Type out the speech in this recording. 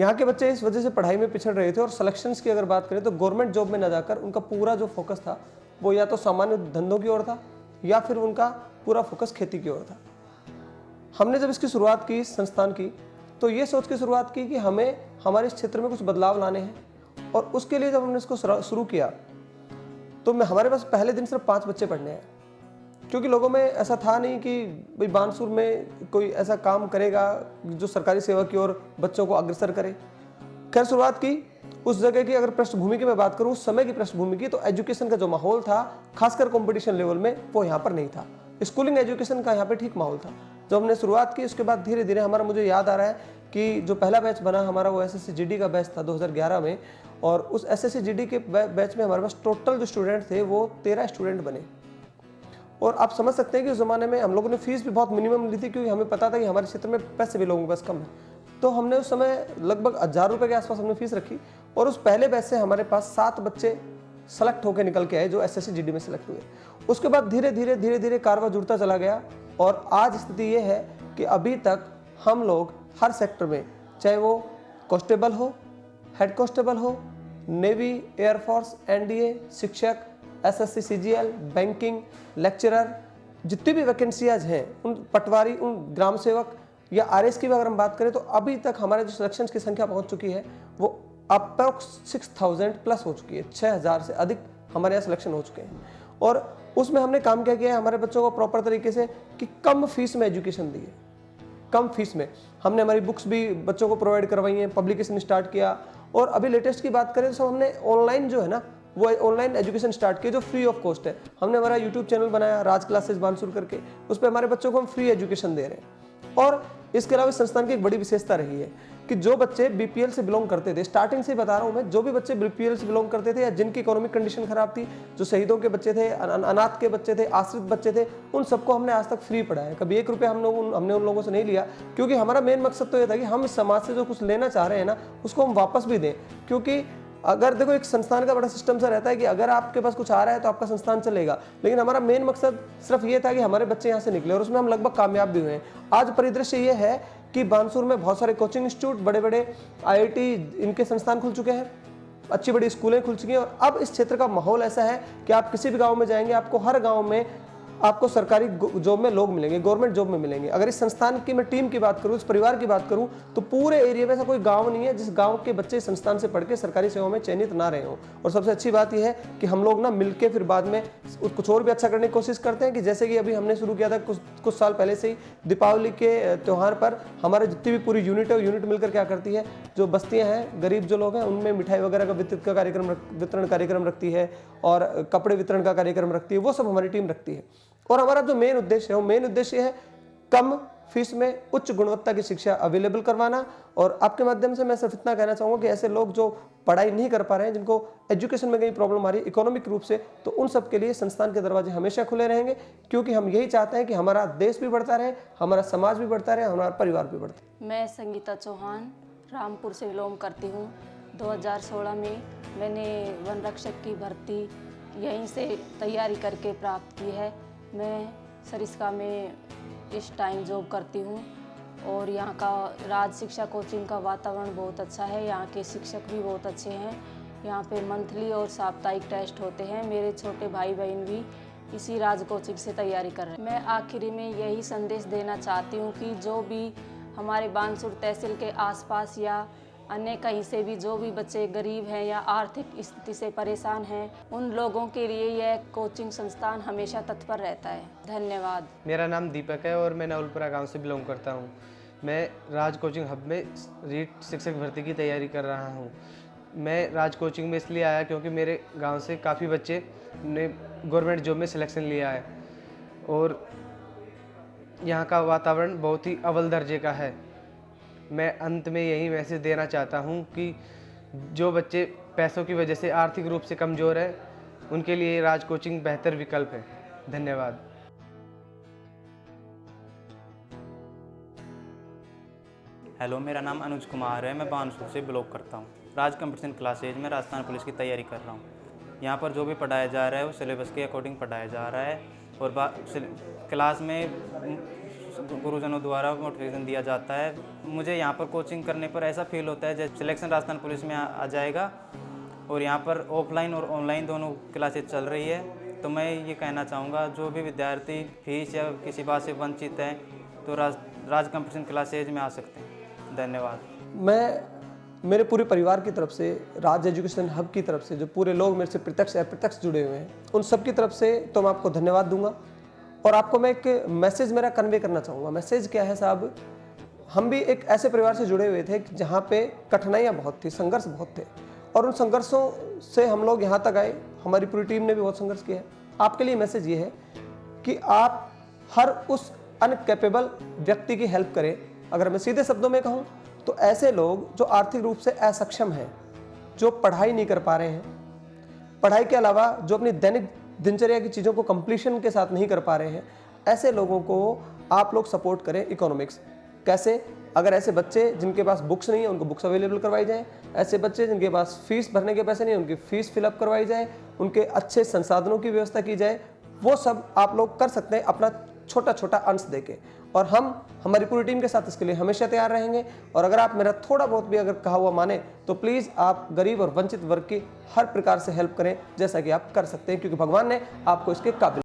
यहाँ के बच्चे इस वजह से पढ़ाई में पिछड़ रहे थे और सिलेक्शंस की अगर बात करें तो गवर्नमेंट जॉब में ना जाकर उनका पूरा जो फोकस था वो या तो सामान्य धंधों की ओर था या फिर उनका पूरा फोकस खेती की ओर था। हमने जब इसकी शुरुआत की संस्थान की तो ये सोच के शुरुआत की कि हमें हमारे इस क्षेत्र में कुछ बदलाव लाने हैं और उसके लिए जब हमने इसको शुरू किया तो हमारे पास पहले दिन सिर्फ 5 बच्चे पढ़ने हैं, क्योंकि लोगों में ऐसा था नहीं कि भाई बानसूर में कोई ऐसा काम करेगा जो सरकारी सेवा की ओर बच्चों को अग्रसर करे। खैर शुरुआत की उस जगह की, अगर पृष्ठभूमि की मैं बात करूं, उस समय की पृष्ठभूमि की, तो एजुकेशन का जो माहौल था खासकर कंपटीशन लेवल में वो यहाँ पर नहीं था। स्कूलिंग एजुकेशन का यहाँ पे ठीक माहौल था। जब हमने शुरुआत की उसके बाद धीरे धीरे हमारा, मुझे याद आ रहा है कि जो पहला बैच बना हमारा वो एसएससी जीडी का बैच था 2011 में, और उस एसएससी जीडी के बैच में हमारे पास टोटल जो स्टूडेंट थे वो 13 स्टूडेंट बने। और आप समझ सकते हैं कि उस ज़माने में हम लोगों ने फीस भी बहुत मिनिमम ली थी, क्योंकि हमें पता था कि हमारे क्षेत्र में पैसे भी लोगों के पास कम है। तो हमने उस समय लगभग 1000 रुपये के आसपास हमने फीस रखी और उस पहले बैच से हमारे पास 7 बच्चे सेलेक्ट होकर निकल के आए जो एसएससी जीडी में सेलेक्ट हुए। उसके बाद धीरे धीरे कारवा जुड़ता चला गया और आज स्थिति ये है कि अभी तक हम लोग हर सेक्टर में, चाहे वो कांस्टेबल हो, हेड कांस्टेबल हो, नेवी, एयरफोर्स, एनडीए, शिक्षक, एसएससी, सीजीएल, बैंकिंग, लेक्चरर, जितनी भी वैकेंसीज हैं, उन पटवारी, उन ग्राम सेवक या आरएस की भी अगर हम बात करें तो अभी तक हमारे जो सिलेक्शन की संख्या पहुंच चुकी है वो अप्रॉक्स 6000 प्लस हो चुकी है। 6000 से अधिक हमारे यहाँ सिलेक्शन हो चुके हैं। और उसमें हमने काम क्या किया है, हमारे बच्चों को प्रॉपर तरीके से कि कम फीस में एजुकेशन दी है। कम फीस में हमने हमारी बुक्स भी बच्चों को प्रोवाइड करवाई हैं, पब्लिकेशन स्टार्ट किया, और अभी लेटेस्ट की बात करें तो हमने ऑनलाइन जो है ना वो ऑनलाइन एजुकेशन स्टार्ट किया जो फ्री ऑफ कॉस्ट है। हमने हमारा यूट्यूब चैनल बनाया राज क्लासेस बानसूर करके, उस पर हमारे बच्चों को हम फ्री एजुकेशन दे रहे हैं। और इसके अलावा संस्थान की एक बड़ी विशेषता रही है कि जो बच्चे बीपीएल से बिलोंग करते थे, स्टार्टिंग से बता रहा हूं मैं, जो भी बच्चे बीपीएल से बिलोंग करते थे या जिनकी इकोनॉमिक कंडीशन खराब थी, जो शहीदों के बच्चे थे, अनाथ के बच्चे थे, आश्रित बच्चे थे, उन सबको हमने आज तक फ्री पढ़ाया। कभी 1 रुपया हमने उन लोगों से नहीं लिया, क्योंकि हमारा मेन मकसद तो ये था कि हम इस समाज से जो कुछ लेना चाह रहे हैं ना उसको हम वापस भी दें। क्योंकि अगर देखो एक संस्थान का बड़ा सिस्टम सा रहता है कि अगर आपके पास कुछ आ रहा है तो आपका संस्थान चलेगा, लेकिन हमारा मेन मकसद सिर्फ ये था कि हमारे बच्चे यहाँ से निकले, और उसमें हम लगभग कामयाब भी हुए हैं। आज परिदृश्य ये है कि बानसूर में बहुत सारे कोचिंग इंस्टीट्यूट, बड़े बड़े आईआईटी, इनके संस्थान खुल चुके हैं, अच्छी बड़ी स्कूलें खुल चुकी हैं, और अब इस क्षेत्र का माहौल ऐसा है कि आप किसी भी गाँव में जाएंगे, आपको हर गाँव में आपको सरकारी जॉब में लोग मिलेंगे, गवर्नमेंट जॉब में मिलेंगे। अगर इस संस्थान की मैं टीम की बात करूं, इस परिवार की बात करूं, तो पूरे एरिया में ऐसा कोई गांव नहीं है जिस गांव के बच्चे इस संस्थान से पढ़ के सरकारी सेवा में चयनित ना रहे हों। और सबसे अच्छी बात यह है कि हम लोग ना मिलके फिर बाद में कुछ और भी अच्छा करने की कोशिश करते हैं, कि जैसे कि अभी हमने शुरू किया था कुछ साल पहले से ही, दीपावली के त्यौहार पर हमारे जितनी भी पूरी यूनिट है, यूनिट मिलकर क्या करती है, जो बस्तियाँ हैं, गरीब जो लोग हैं, उनमें मिठाई वगैरह का वितरण कार्यक्रम रखती है, और कपड़े वितरण का कार्यक्रम रखती है, वो सब हमारी टीम रखती है। और हमारा जो मेन उद्देश्य है वो मेन उद्देश्य है कम फीस में उच्च गुणवत्ता की शिक्षा अवेलेबल करवाना। और आपके माध्यम से मैं सिर्फ इतना कहना चाहूँगा कि ऐसे लोग जो पढ़ाई नहीं कर पा रहे हैं, जिनको एजुकेशन में कहीं प्रॉब्लम आ रही है इकोनॉमिक रूप से, तो उन सब के लिए संस्थान के दरवाजे हमेशा खुले रहेंगे, क्योंकि हम यही चाहते हैं कि हमारा देश भी बढ़ता रहे, हमारा समाज भी बढ़ता रहे, हमारा परिवार भी बढ़ता रहे। मैं संगीता चौहान रामपुर से बिलोंग करती हूँ। 2016 में मैंने वन रक्षक की भर्ती यहीं से तैयारी करके प्राप्त की है। मैं सरिस्का में इस टाइम जॉब करती हूँ, और यहाँ का राज शिक्षा कोचिंग का वातावरण बहुत अच्छा है। यहाँ के शिक्षक भी बहुत अच्छे हैं। यहाँ पे मंथली और साप्ताहिक टेस्ट होते हैं। मेरे छोटे भाई बहन भी इसी राज कोचिंग से तैयारी कर रहे हैं। मैं आखिरी में यही संदेश देना चाहती हूँ कि जो भी हमारे बानसूर तहसील के आसपास या अन्य कहीं से भी जो भी बच्चे गरीब हैं या आर्थिक स्थिति से परेशान हैं, उन लोगों के लिए यह कोचिंग संस्थान हमेशा तत्पर रहता है। धन्यवाद। मेरा नाम दीपक है और मैं नवलपुरा गांव से बिलोंग करता हूं। मैं राज कोचिंग हब में रीट शिक्षक भर्ती की तैयारी कर रहा हूं। मैं राज कोचिंग में इसलिए आया क्योंकि मेरे गांव से काफ़ी बच्चे ने गवर्नमेंट जॉब में सिलेक्शन लिया है, और यहाँ का वातावरण बहुत ही अव्वल दर्जे का है। मैं अंत में यही मैसेज देना चाहता हूँ कि जो बच्चे पैसों की वजह से आर्थिक रूप से कमज़ोर हैं, उनके लिए राज कोचिंग बेहतर विकल्प है। धन्यवाद। हेलो, मेरा नाम अनुज कुमार है। मैं बानसूर से बिलोंग करता हूँ। राज कंपटीशन क्लासेज में राजस्थान पुलिस की तैयारी कर रहा हूँ। यहाँ पर जो भी पढ़ाया जा रहा है वो सिलेबस के अकॉर्डिंग पढ़ाया जा रहा है, और क्लास में गुरुजनों द्वारा मोटिवेशन दिया जाता है। मुझे यहाँ पर कोचिंग करने पर ऐसा फील होता है जैसे सिलेक्शन राजस्थान पुलिस में आ जाएगा। और यहाँ पर ऑफलाइन और ऑनलाइन दोनों क्लासेज चल रही है। तो मैं ये कहना चाहूँगा, जो भी विद्यार्थी फीस या किसी बात से वंचित हैं तो राज कंपटीशन क्लासेज में आ सकते हैं। धन्यवाद। मैं मेरे पूरे परिवार की तरफ से, राज एजुकेशन हब की तरफ से, जो पूरे लोग मेरे से प्रत्यक्ष अप्रत्यक्ष जुड़े हुए हैं, उन सब की तरफ से तो मैं आपको धन्यवाद दूंगा। और आपको मैं एक मैसेज मेरा कन्वे करना चाहूँगा। मैसेज क्या है साहब, हम भी एक ऐसे परिवार से जुड़े हुए थे जहाँ पे कठिनाइयाँ बहुत थी, संघर्ष बहुत थे, और उन संघर्षों से हम लोग यहाँ तक आए। हमारी पूरी टीम ने भी बहुत संघर्ष किया है। आपके लिए मैसेज ये है कि आप हर उस अनकैपेबल व्यक्ति की हेल्प करें। अगर मैं सीधे शब्दों में कहूँ तो ऐसे लोग जो आर्थिक रूप से असक्षम हैं, जो पढ़ाई नहीं कर पा रहे हैं, पढ़ाई के अलावा जो अपनी दैनिक दिनचर्या की चीज़ों को कंप्लीशन के साथ नहीं कर पा रहे हैं, ऐसे लोगों को आप लोग सपोर्ट करें। इकोनॉमिक्स कैसे? अगर ऐसे बच्चे जिनके पास बुक्स नहीं है उनको बुक्स अवेलेबल करवाई जाए, ऐसे बच्चे जिनके पास फीस भरने के पैसे नहीं उनकी फीस फिलअप करवाई जाए, उनके अच्छे संसाधनों की व्यवस्था की जाए। वो सब आप लोग कर सकते हैं अपना छोटा छोटा अंश देके, और हम हमारी पूरी टीम के साथ इसके लिए हमेशा तैयार रहेंगे। और अगर आप मेरा थोड़ा बहुत भी अगर कहा हुआ माने तो प्लीज़ आप गरीब और वंचित वर्ग की हर प्रकार से हेल्प करें, जैसा कि आप कर सकते हैं, क्योंकि भगवान ने आपको इसके काबिल